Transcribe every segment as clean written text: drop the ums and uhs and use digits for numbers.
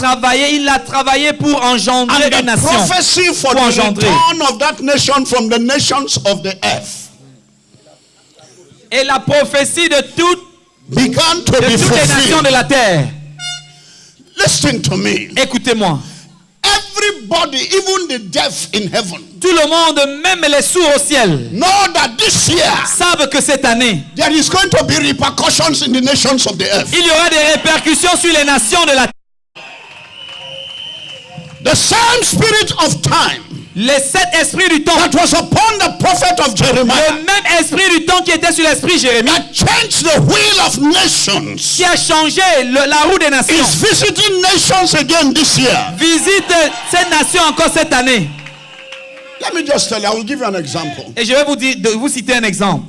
il a travaillé pour engendrer And une the nation. prophecy for Pour the engendrer. return of that nation from the nations of the earth Et la prophétie de toutes began to be les nations fulfilled. de la terre. Listen to me. Écoutez-moi. Everybody, even the deaf in heaven, Tout le monde, même les sourds au ciel, know that this year savent que cette année, there is going to be repercussions in the nations of the earth. il y aura des répercussions sur les nations de la terre. The same spirit of time Les 7 esprits du temps, that was upon the prophet of Jeremiah, le même esprit du temps qui était sur l'esprit Jérémie, that changed the wheel of nations, qui a changé la roue des nations, is visiting nations again this year. visite cette nation encore cette année. Let me just tell you, I will give you an example. Et je vais vous citer un exemple.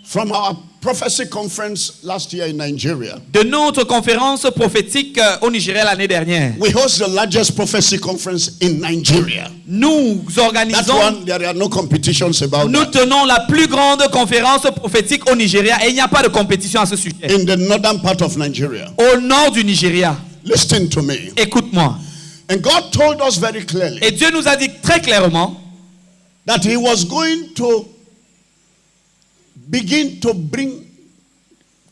From our prophecy conference last year in Nigeria, De notre conférence prophétique au Nigeria l'année dernière, we host the largest prophecy conference in Nigeria. nous That organisons, one, there are no competitions about nous that. tenons la plus grande conférence prophétique au Nigeria et il n'y a pas de compétition à ce sujet. In the northern part of Nigeria. Au nord du Nigeria, Listen to me. écoute-moi. And God told us very clearly Et Dieu nous a dit très clairement that He was going to begin to bring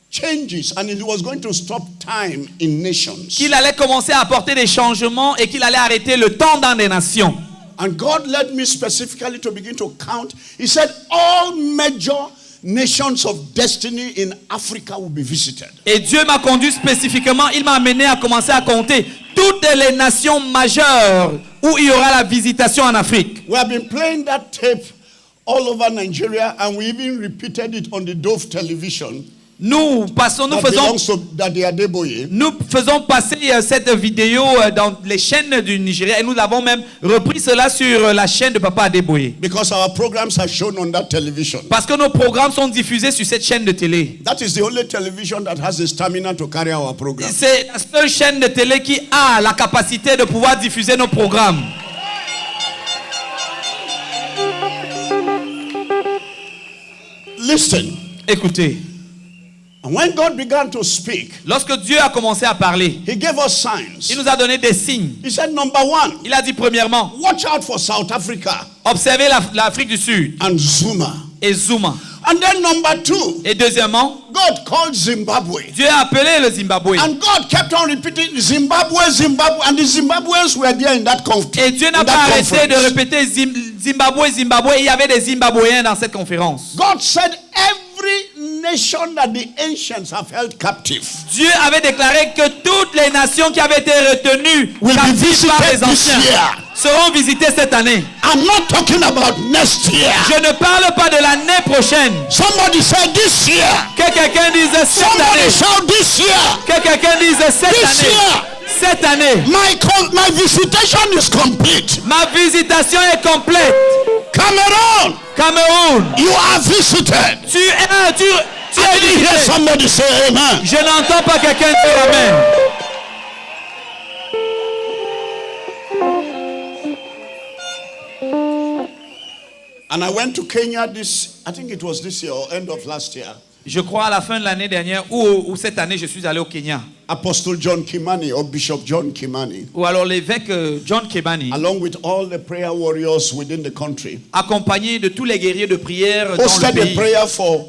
changes and He was going to stop time in nations. qu'il allait commencer à apporter des changements et qu'il allait arrêter le temps dans les nations. And God led me specifically to begin to count. He said all major nations of destiny in Africa will be visited. Et Dieu m'a conduit spécifiquement, il m'a amené à commencer à compter toutes les nations majeures où il y aura la visitation en Afrique. We have been playing that tape all over Nigeria and we even repeated it on the Dove television. Nous faisons passer cette vidéo dans les chaînes du Nigeria et nous avons même repris cela sur la chaîne de Papa Adeboye. Because our programs are shown on that television. Parce que nos programmes sont diffusés sur cette chaîne de télé. That is the only television that has the stamina to carry our program. C'est la seule chaîne de télé qui a la capacité de pouvoir diffuser nos programmes. Listen. Écoutez. And when God began to speak, lorsque Dieu a commencé à parler, He gave us signs. Il nous a donné des signes. He said, number one, il a dit premièrement, watch out for South Africa. Observez l'Afrique du Sud. And Zuma. Et Zuma. And then number two, et deuxièmement, God called Zimbabwe. Dieu a appelé le Zimbabwe. And God kept on repeating Zimbabwe, Zimbabwe, and the Zimbabweans were there in that conference. Et Dieu n'a pas arrêté de répéter Zimbabwe, Zimbabwe. Il y avait des Zimbabwéens dans cette conférence. God said every nation that the ancients have held captive. Dieu avait déclaré que toutes les nations qui avaient été retenues captives par les anciens seront visitées cette année. I'm not talking about next year. Je ne parle pas de l'année prochaine. Somebody said this year. Que quelqu'un dise cette année. Somebody shout this year. Que quelqu'un dise cette this année. Year. Cette année. My visitation is complete. Ma visitation est complète. Cameroon. Cameroun. You are visited. Tu es visité. Hear somebody say amen. Je n'entends pas quelqu'un dire amen. And I went to Kenya I think it was this year or end of last year. Je crois à la fin de l'année dernière ou cette année je suis allé au Kenya. Apostle John Kimani or Bishop John Kimani. Ou alors l'évêque John Kimani. Along with all the prayer warriors within the country. Accompagné de tous les guerriers de prière dans le pays. A prayer for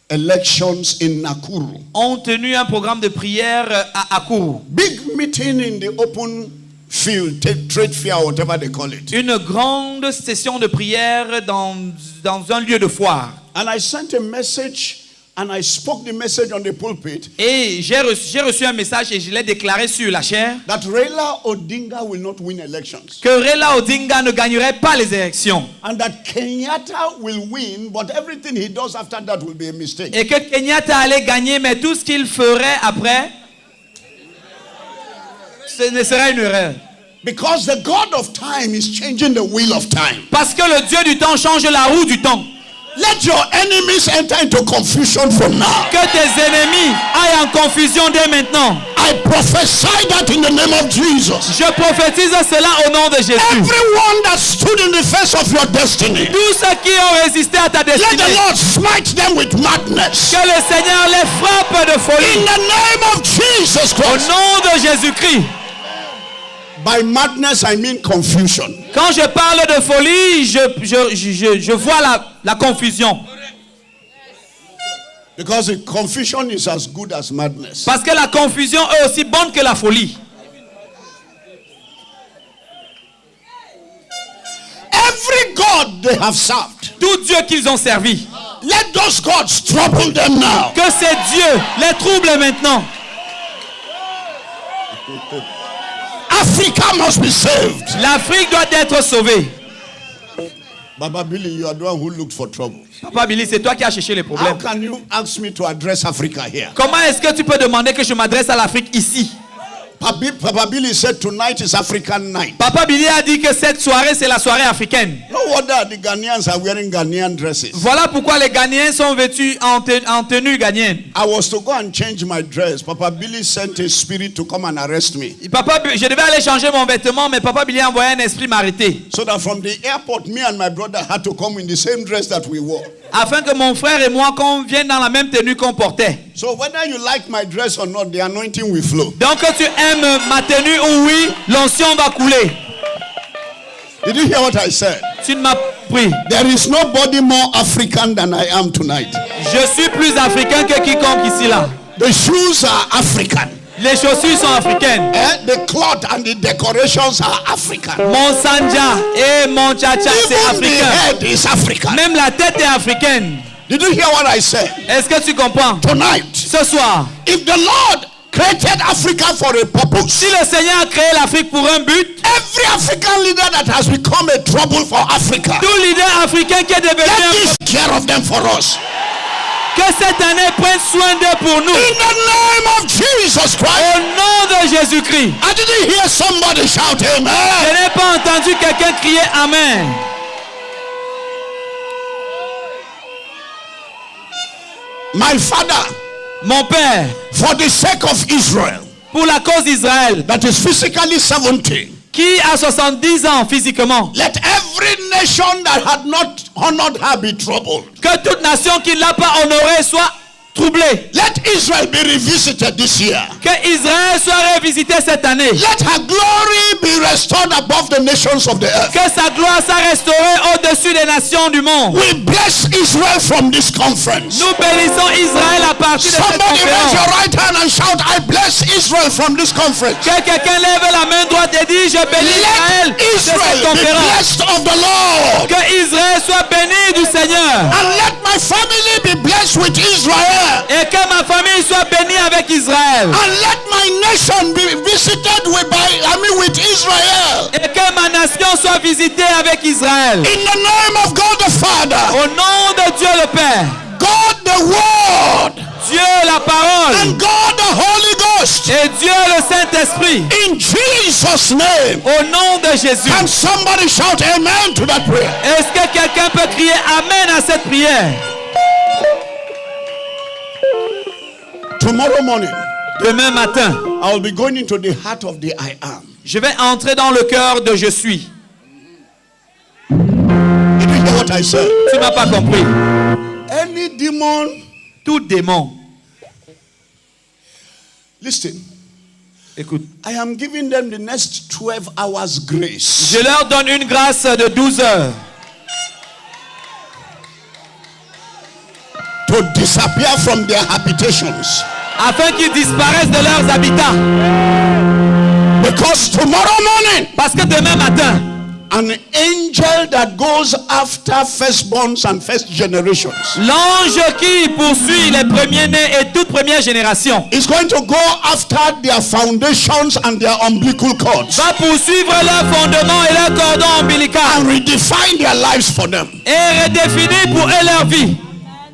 elections in Nakuru. Ont tenu un programme de prière à Akuru. Big meeting in the open field, trade fair, whatever they call it. Une grande session de prière dans un lieu de foire. And I sent a message and I spoke the message on the pulpit. Et j'ai reçu un message et je l'ai déclaré sur la chaire. That Raila Odinga will not win elections. Que Raila Odinga ne gagnerait pas les élections. And that Kenyatta will win, but everything he does after that will be a mistake. Et que Kenyatta allait gagner, mais tout ce qu'il ferait après, ce ne serait une erreur. Because the God of time is changing the wheel of time. Parce que le Dieu du temps change la roue du temps. Let your enemies enter into confusion from now. Que tes ennemis aillent en confusion dès maintenant. I prophesy that in the name of Jesus. Je prophétise cela au nom de Jésus. Everyone that stood in the face of your destiny. Tous ceux qui ont résisté à ta destinée. Let the Lord smite them with madness. Que le Seigneur les frappe de folie. In the name of Jesus Christ. Au nom de Jésus-Christ. By madness, I mean confusion. Quand je parle de folie, je vois la confusion. Because the confusion is as good as madness. Parce que la confusion est aussi bonne que la folie. Every God they have served, Tout Dieu qu'ils ont servi, let those gods trouble them now. que ces dieux les troublent maintenant. Africa must be saved. L'Afrique doit être sauvée. Baba Billy, you are the one who looked for trouble. Papa Billy, c'est toi qui as cherché les How problèmes. can you ask me to address Africa here? Comment est-ce que tu peux demander que je m'adresse à l'Afrique ici? Papa Billy said tonight is African night. Papa Billy a dit que cette soirée, c'est la soirée africaine. No wonder the Ghanaians are wearing Ghanaian dresses. Voilà pourquoi les Ghanéens sont vêtus en tenue ghanéenne. I was to go and change my dress. Papa Billy sent a spirit to come and arrest me. Je devais aller changer mon vêtement, mais Papa Billy a envoyé un esprit m'arrêter. So that from the airport, me and my brother had to come in the same dress that we wore. Afin que mon frère et moi, qu'on vienne dans la même tenue qu'on portait. So whether you like my dress or not, the anointing will flow. Donc que tu aimes ma tenue ou oui, l'onction va couler. Did you hear what I said? Tu ne m'as pris. There is nobody more African than I am tonight. Je suis plus africain que quiconque ici là. The shoes are African. Les chaussures sont africaines. The cloth and the decorations are African. Mon sanja et mon cha-cha, c'est Even the africain. head is African. Même la tête est africaine. Did you hear what I said? Est-ce que tu comprends? Tonight, Ce soir, if the Lord created Africa for a purpose, si le Seigneur a créé l'Afrique pour un but, every African leader that has become a trouble for Africa, tout leader africain qui est devenu let un this care of them for us. que cette année prenne soin d'eux pour nous. In the name of Jesus Au Christ. nom de Jésus-Christ. I didn't hear somebody shout Je amen. n'ai pas entendu quelqu'un crier Amen. My father, Mon Père, for the sake of Israel, pour la cause d'Israël, that is physically 70, qui a 70 ans physiquement, let every nation that had not honored her be troubled. que toute nation qui ne l'a pas honoré soit troublée. Let Israel be revisited this year. Que Israël soit revisité cette année. Let her glory be restored above the nations of the earth. Que sa gloire soit restaurée au-dessus des nations du monde. We bless Israel from this conference. Nous bénissons Israël à partir de cette Somebody raise your conférence. right hand and shout, I bless Israel from this conference. Que quelqu'un lève la main droite et dit, je bénis Israël Let de cette Israel be conférence. blessed of the Lord. Que Israël soit béni du Seigneur. And let my family be blessed with Israel. Et que ma famille soit bénie avec Israël. And let my nation be visited with Israel. Et que ma nation soit visitée avec Israël. In the name of God the Father, Au nom de Dieu le Père, God the Word, Dieu la parole and God the Holy Ghost. et Dieu le Saint-Esprit. In Jesus' name. Au nom de Jésus. Can somebody shout amen to that prayer? Est-ce que quelqu'un peut crier Amen à cette prière? Tomorrow morning, Demain matin, I will be going into the heart of the I am. je vais entrer dans le cœur de Je suis. Did you hear what I said? Tu n'as pas compris. Any demon, Tout démon, listen, écoute, I am giving them the next 12 hours grace. je leur donne une grâce de 12 heures To disappear from their habitations. afin qu'ils disparaissent de leurs habitats. Because tomorrow morning, Parce que demain matin, an angel that goes after firstborns and first generations l'ange qui poursuit les premiers-nés et toute première génération is going to go after their foundations and their umbilical cords va poursuivre leurs fondements et leurs cordons ombilicaux and redefine their lives for them. et redéfinir pour eux leur vie.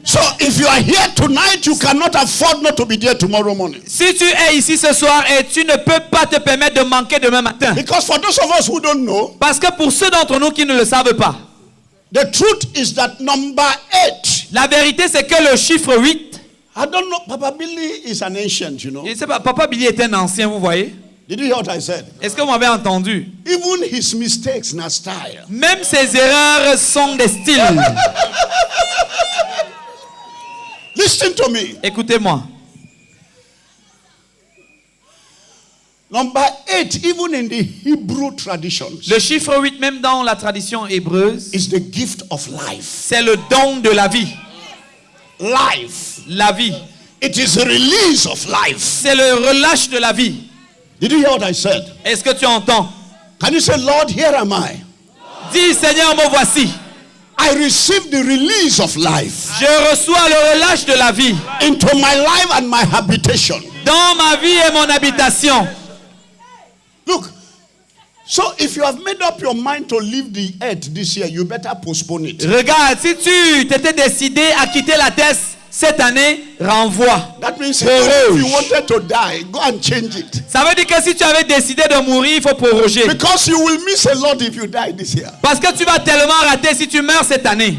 So if you are here tonight, you cannot afford not to be there tomorrow morning. Si tu es ici ce soir et tu ne peux pas te permettre de manquer demain matin, Because for those of us who don't know, parce que pour ceux d'entre nous qui ne le savent pas, the truth is that number 8, la vérité c'est que le chiffre 8, I don't know, Papa Billy is an ancient, you know. je ne sais pas, Papa Billy est un ancien, vous voyez. Did you hear what I said? Est-ce que vous m'avez entendu? Even his mistakes na style. Même ses erreurs sont des styles. Listen to me. Écoutez-moi. Number 8, even in the Hebrew traditions, Le chiffre 8, même dans la tradition hébreuse, is the gift of life. c'est le don de la vie. Life. La vie. It is the release of life. C'est le relâche de la vie. Did you hear what I said? Est-ce que tu entends? Can you say, Lord, here am I. Dis, Seigneur, me voici. I receive the release of life Je reçois le relâche de la vie into my life and my habitation. dans ma vie et mon habitation. Look, so if you have made up your mind to leave the earth this year, you better postpone it. Regarde, si tu t'étais décidé à quitter la terre cette année, renvoie. That means if you wanted to die, go and change it. Ça veut dire que si tu avais décidé de mourir, il faut proroger. Because you will miss a lot if you die this year. Parce que tu vas tellement rater si tu meurs cette année.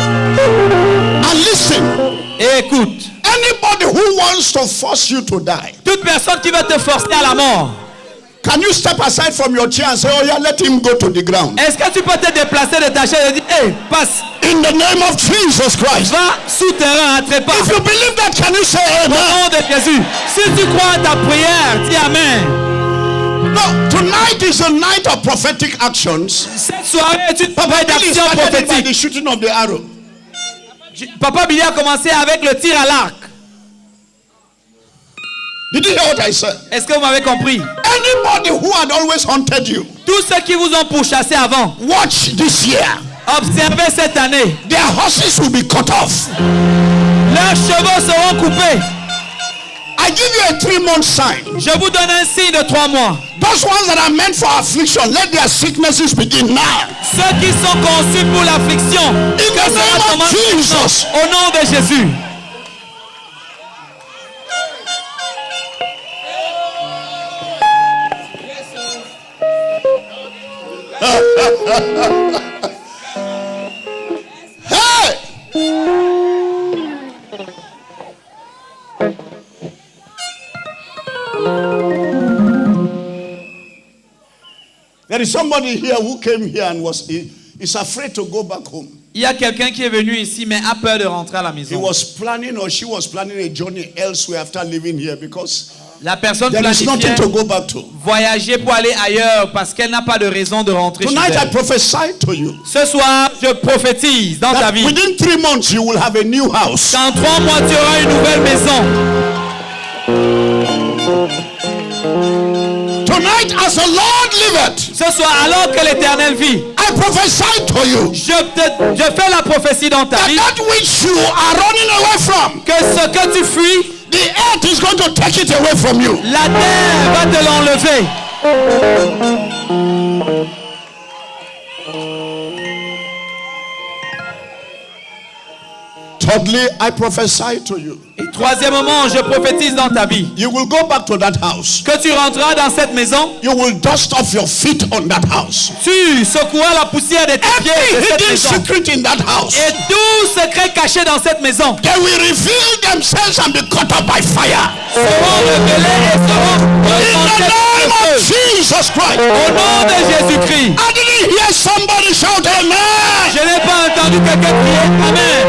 And listen, Et écoute, anybody who wants to force you to die, toute personne qui veut te forcer à la mort, can you step aside from your chair and say, oh yeah, let him go to the ground? est-ce que tu peux te déplacer de ta chaise et dire, hey, passe, In the name of Jesus Christ. va souterrain, trépas. If you believe that, can you say Au amen? nom de Jésus. Si tu crois à ta prière, dis Amen. No, tonight is a night of prophetic actions. Cette soirée est une soirée Billy d'action started by the prophétique. shooting of the arrow. Papa Billy a commencé avec le tir à l'arc. Did you hear what I said? Est-ce que vous m'avez compris? Anybody who had always haunted you, Tous ceux qui vous ont pourchassé avant, watch this year. observez cette année. Their horses will be cut off. Leurs chevaux seront coupés. I give you a 3-month sign. Je vous donne un signe de 3 mois. Those ones that are meant for affliction, let their sicknesses begin now. Ceux qui sont conçus pour l'affliction, In que the cela name of commence Jesus. au nom de Jésus. Hey! There is somebody here who came here and is afraid to go back home. Il y a quelqu'un qui est venu ici mais a peur de rentrer à la He maison. was planning or she was planning a journey elsewhere after living here because La personne there is nothing planifiait to go back to. voyager pour aller ailleurs parce qu'elle n'a pas de raison de rentrer chez Tonight I elle. prophesy to you Ce soir, je prophétise dans ta that vie. within 3 months you will have a new house. Dans 3 mois, tu auras une nouvelle maison. Tonight as the Lord liveth, Ce soir, alors que l'Éternel vit, I prophesy to you je fais la prophétie dans ta that vie that which you are running away from, que ce que tu fuis, the earth is going to take it away from you. la terre va te l'enlever. Thirdly, I prophesy to you. Et troisièmement, je prophétise dans ta vie You will go back to that house. que tu rentreras dans cette maison, You will dust off your feet on that house. tu secoueras la poussière de tes pieds de Every cette hidden maison. secret in that house, Et tout secret caché dans cette maison they will reveal themselves and be cut up by fire. seront révélés et seront In the name repensés of Jesus Christ. au nom de Jésus-Christ. I didn't hear somebody shout amen. Je n'ai pas entendu quelqu'un crier Amen.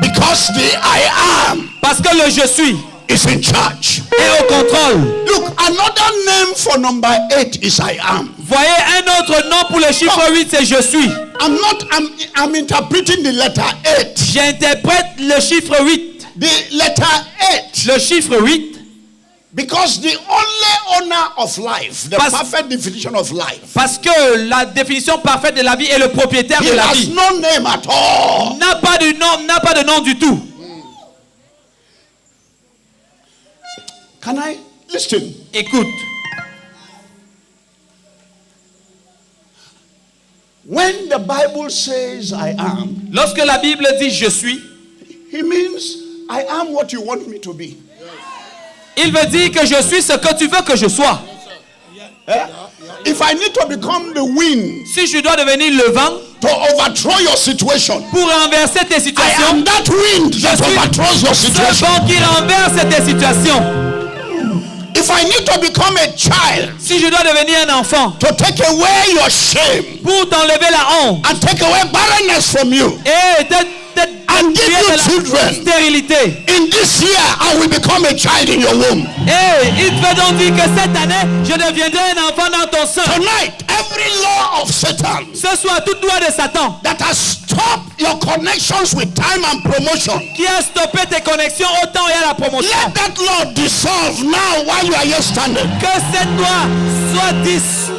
Because the I am Parce que le je suis is in charge. est au contrôle. Look, another name for number 8 is I am. Voyez un autre nom pour le chiffre 8, c'est je suis. I'm interpreting the letter 8. J'interprète le chiffre 8. The letter 8. Le chiffre 8. Because the only owner of life, the Parce- perfect definition of life, Parce que la définition parfaite de la vie est le propriétaire he de la has vie. no name at all. N'a pas de nom du tout. Can I listen? Écoute, When the Bible says I am, lorsque la Bible dit je suis, he means I am what you want me to be. il veut dire que je suis ce que tu veux que je sois. Eh? If I need to become the wind Si je dois devenir le vent to overthrow your situation, pour renverser tes I situations, am that wind that suis overthrows your ce situation. vent qui renverse tes situations. If I need to become a child Si je dois devenir un enfant to take away your shame pour t'enlever la honte and take away barrenness from you, et te I and give tu es you de la children. stérilité. In this year, I will become a child in your womb. Et il te veut donc dire que cette année, je deviendrai un enfant dans ton sein. Tonight, every law of Satan Ce soir, toute loi de Satan that has stopped your connections with time and promotion, qui a stoppé tes connexions au temps et à la promotion, let that law dissolve now while you are here standing. que cette loi soit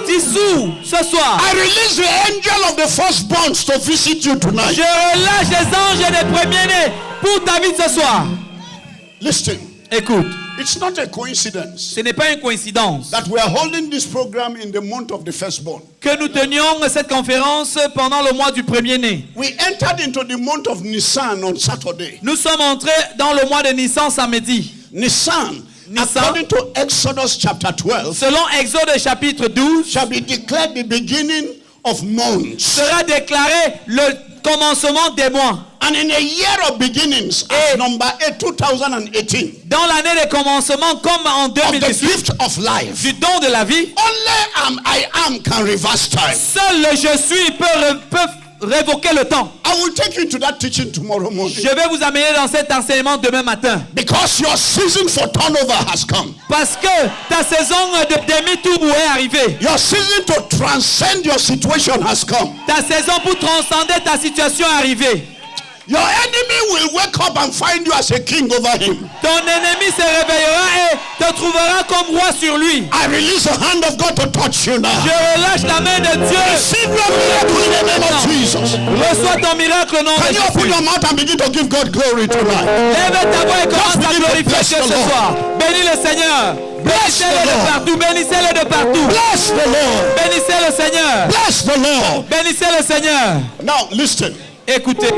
dissous ce soir. I release the angel of the firstborns to visit you tonight. Je relâche les anges des premiers-nés pour ta vie ce soir. Listen, Écoute, it's not a coincidence ce n'est pas une coïncidence that we are holding this program in the month of the firstborn. que nous tenions cette conférence pendant le mois du premier-né. We entered into the month of Nisan on Saturday. Nous sommes entrés dans le mois de Nissan samedi. Nisan, Nisan, according to Exodus chapter 12, selon Exode chapitre 12, shall be declared the beginning of months. sera déclaré le commencement des mois. And in a year of beginnings, as number 8, 2018, Dans l'année des commencements, comme en of the 2018, gift of life, du don de la vie, only I am can reverse time. seul le je suis peut révoquer le temps. I will take you into that teaching tomorrow morning. Je vais vous amener dans cet enseignement demain matin. Because your season for turnover has come. Parce que ta saison de demi-tour est arrivée. Your season to transcend your situation has come. Ta saison pour transcender ta situation est arrivée. Your enemy will wake up and find you as a king over him. Ton ennemi se réveillera et te trouvera comme roi sur lui. I release the hand of God to touch you now. Je relâche la main de Dieu. Receive your miracle in the name of Jesus. Reçois ton miracle au nom de Can you open Jésus. your mouth and begin to give God glory tonight? Lève ta voix et commence à begin to glorifier bless Dieu the ce Lord. soir. Bénis le Seigneur. Bénissez-le the de Lord. partout. Bénissez-le de partout. Bless the Lord. Bénissez le Seigneur. Bless the Lord. Bénissez le Seigneur. Now listen. Écoutez,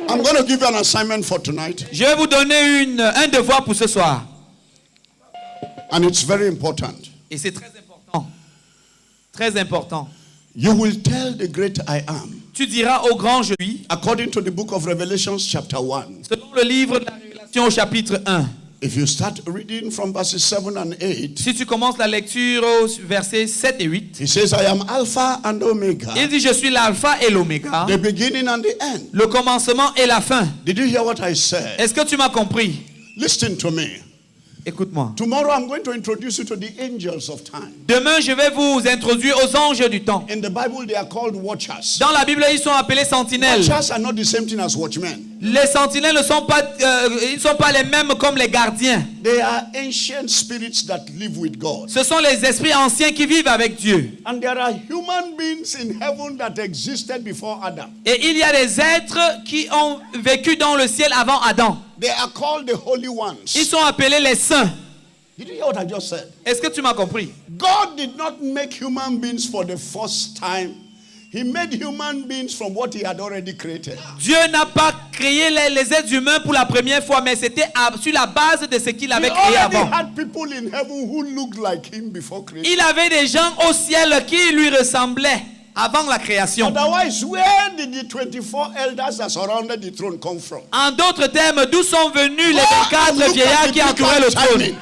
I'm going to give you an assignment for tonight. je vais vous donner un devoir pour ce soir. And it's very important. Et c'est très important. Très important. You will tell the great I am. Tu diras au grand je suis, According to the book of Revelation chapter 1. selon le livre de la Révélation au chapitre 1. If you start reading from verses 7 and 8. Si tu commences la lecture au verset 7 et 8, He says, I am Alpha and Omega, il dit je suis l'alpha et l'oméga, the beginning and the end. le commencement et la fin. Did you hear what I said? Est-ce que tu m'as compris? Listen to me. Écoute-moi. Tomorrow I'm going to introduce you to the angels of time. Demain, je vais vous introduire aux anges du temps. In the Bible, they are called watchers. Dans la Bible, ils sont appelés sentinelles. Watchers are not the same thing as watchmen. Les sentinelles ne sont pas, ils ne sont pas les mêmes comme les gardiens. They are ancient spirits that live with God. Ce sont les esprits anciens qui vivent avec Dieu. And there are human beings in heaven that existed before Adam. Et il y a des êtres qui ont vécu dans le ciel avant Adam. They are called the holy ones. Ils sont appelés les saints. Did you hear what I just said? Est-ce que tu m'as compris? God did not make human beings for the first time. He made human beings from what he had already created. Dieu n'a pas créé les êtres humains pour la première fois, mais c'était sur la base de ce qu'il He avait créé already avant. had people in heaven who looked like him before creation. Il avait des gens au ciel qui lui ressemblaient avant la création. Otherwise, where did the 24 elders that surrounded the throne come from? En d'autres termes, d'où sont venus les Go and 24 look at vieillards the qui entouraient le people trône? timing.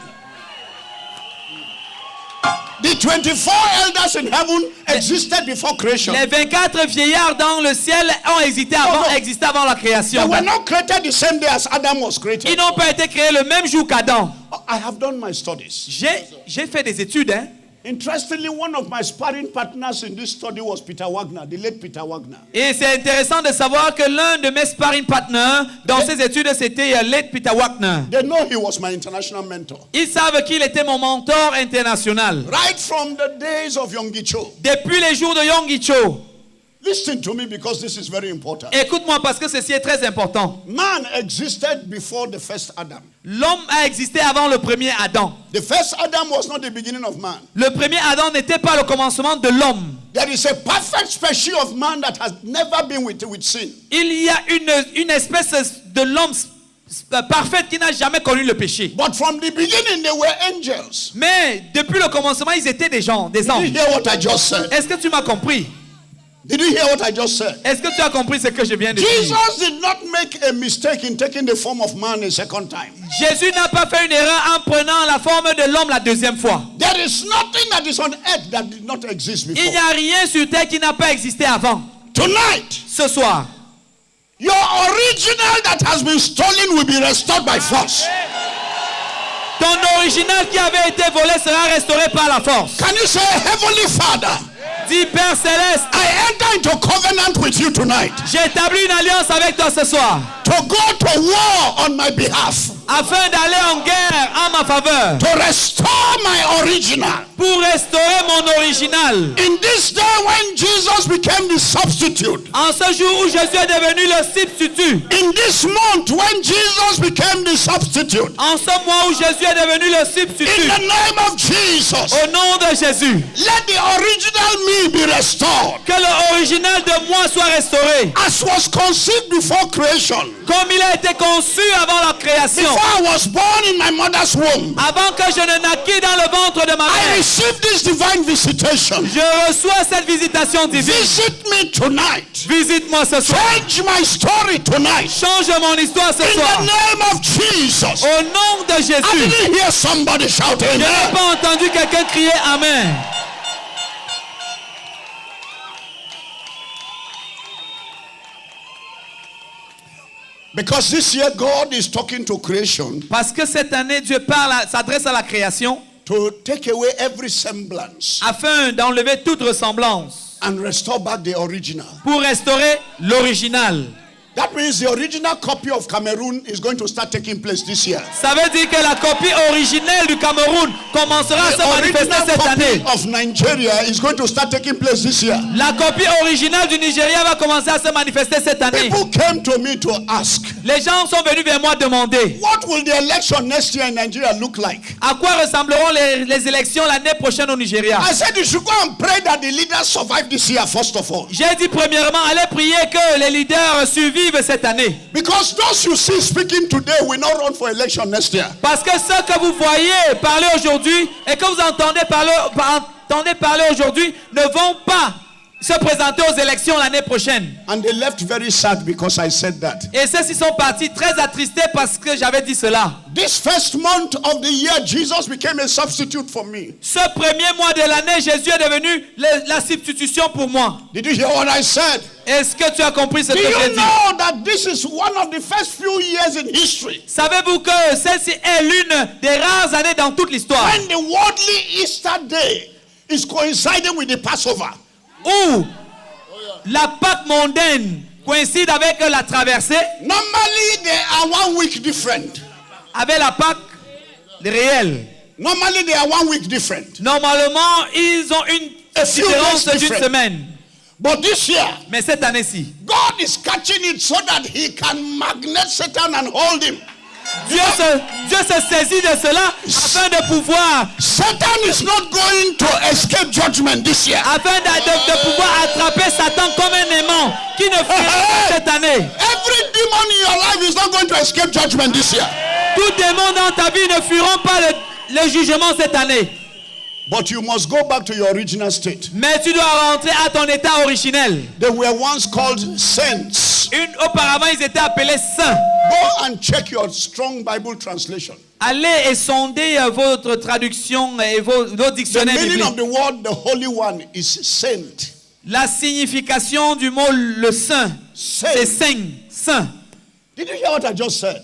The 24 elders in heaven existed before creation. Les 24 vieillards dans le ciel ont existé avant la They création. were not created the same day as Adam was created. Ils n'ont pas été créés le même jour qu'Adam. I have done my studies. J'ai fait des études. Interestingly, one of my sparring partners in this study was Peter Wagner, the late Peter Wagner. Et c'est intéressant de savoir que l'un de mes sparring partners dans ces études, c'était late Peter Wagner. They know he was my international mentor. Ils savent qu'il était mon mentor international. Right from the days of Yonggi Cho. Depuis les jours de Yonggi Cho. Listen to me because this is very important. Écoute-moi parce que ceci est très important. Man existed before the first Adam. L'homme a existé avant le premier Adam. The first Adam was not the beginning of man. Le premier Adam n'était pas le commencement de l'homme. There is a perfect species of man that has never been with sin. Il y a une espèce de l'homme parfaite qui n'a jamais connu le péché. But from the beginning they were angels. Mais depuis le commencement, ils étaient des gens, des Did anges. you hear what I just said? Est-ce que tu m'as compris? Did you hear what I just said? Est-ce que tu as compris ce que je viens de dire? Jesus did not make a mistake in taking the form of man a second time. Jésus n'a pas fait une erreur en prenant la forme de l'homme la deuxième fois. There is nothing that is on earth that did not exist Il before. n'y a rien sur terre qui n'a pas existé avant. Tonight, Ce soir, Your original that has been stolen will be restored by force. Ton original qui avait été volé sera restauré par la force. Can you say, Heavenly Father, Dis, Père Céleste, I enter into covenant with you tonight j'ai établi une alliance avec toi ce soir to go to war on my behalf, afin d'aller en guerre en ma faveur to restore my original. pour restaurer mon original. In this day when Jesus became the substitute, En ce jour où Jésus est devenu le substitut, in this month when Jesus became the substitute, en ce mois où Jésus est devenu le in substitut, the name of Jesus, au nom de Jésus, let the original me be restored. que l'original de moi soit restauré. As was conceived before creation, Comme il a été conçu avant la création, before I was born in my mother's womb, avant que je ne naquis dans le ventre de ma I mère. received this divine visitation. Je reçois cette visitation divine. Visit me tonight. Visite-moi ce soir. Change my story tonight. Change mon histoire ce In soir. the name of Jesus. Au nom de I Jésus. didn't hear somebody shout Je n'ai amen. pas entendu quelqu'un crier Amen. Because this year God is talking to creation Parce que cette année, Dieu s'adresse à la création to take away every semblance afin d'enlever toute ressemblance and restore back the original. pour restaurer l'original. That means the original copy of Cameroon is going to start taking place this year. Ça veut dire que la copie originelle du Cameroun commencera à se The manifester original cette année. copy of Nigeria is going to start taking place this year. La copie originale du Nigeria va commencer à se manifester cette année. People came to me to ask, Les gens sont venus vers moi demander what will the election next year in Nigeria look like? à quoi ressembleront les élections l'année prochaine au Nigeria. I said you should go and pray that the leaders survive this year first of all. J'ai dit premièrement, allez prier que les leaders survivent cette année. Because those you see speaking today will not run for election next year. Parce que ceux que vous voyez parler aujourd'hui et que vous entendez parler aujourd'hui ne vont pas se présenter aux élections l'année prochaine. And they left very sad because I said that. Et ceux-ci sont partis très attristés parce que j'avais dit cela. This first month of the year, Jesus became a substitute for me. Ce premier mois de l'année, Jésus est devenu la substitution pour moi. Did you hear what I said? Est-ce que tu as compris ce Do que j'ai you dit? know that this is one of the first few years in history Savez-vous que celle-ci est l'une des rares années dans toute l'histoire when the worldly Easter day is coinciding with the Passover? où la Pâque mondaine coïncide avec la traversée, Normally they are 1 week different. avec la Pâque réelle. Normally they are 1 week different. Normalement, ils ont une A few différence days d'une different. semaine. But this year, Mais cette année-ci, God is catching it so that he can magnet Satan and hold him. Dieu se saisit de cela afin de pouvoir, Satan is not going to escape judgment this year. afin de pouvoir attraper Satan comme un aimant qui ne fuira pas cette année. Every demon in your life is not going to escape judgment this year. Tous démons dans ta vie ne fuiront pas le jugement cette année. But you must go back to your original state. Mais tu dois rentrer à ton état originel. They were once called saints. Auparavant, ils étaient appelés saints. Go and check your strong Bible translation. Allez et sondez votre traduction et vos The dictionnaires meaning of bibliques. the word the Holy One is saint. La signification du mot le saint, c'est saint, saint. Did you hear what I just said?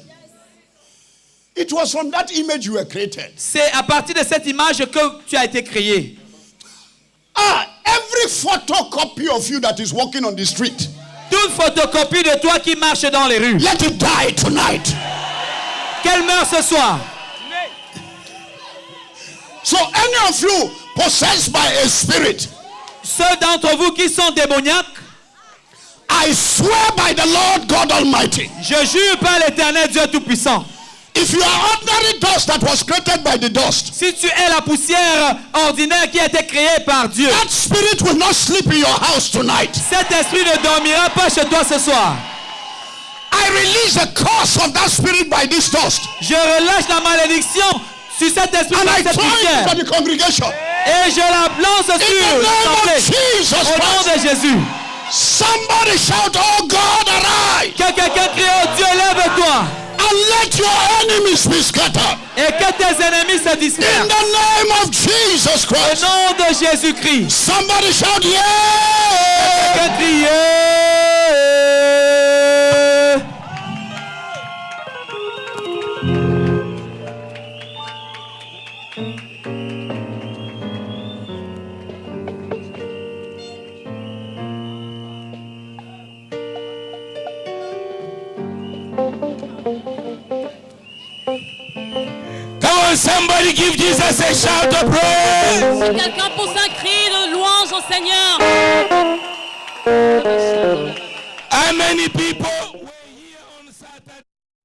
It was from that image you were created. C'est à partir de cette image que tu as été créé. Every photocopy of you that is walking on the street, Toute photocopie de toi qui marche dans les rues, let it die tonight. qu'elle meurt ce soir. So any of you possessed by a spirit, Ceux d'entre vous qui sont démoniaques, I swear by the Lord God Almighty, je jure par l'Éternel Dieu Tout-Puissant, if you are ordinary dust that was created by the dust, si tu es la poussière ordinaire qui a été créée par Dieu, that spirit will not sleep in your house tonight. cet esprit ne dormira pas chez toi ce soir. I release the curse of that spirit by this dust. Je relâche la malédiction sur cet esprit And par I cette throw it poussière into the congregation. et je la lance In sur the name l'assemblée. of Jesus Au nom Christ. de Jésus. Somebody shout, oh God, arise. Que quelqu'un crie, oh Dieu, lève-toi. And let your enemies be scattered. Et que tes ennemis se In dispersent. the name of Jesus Au Christ. nom de Jésus-Christ. Somebody shout, yeah. Que crier. Come on, somebody give Jesus a shout of praise. Quelqu'un pousse un cri de louange au Seigneur. How many people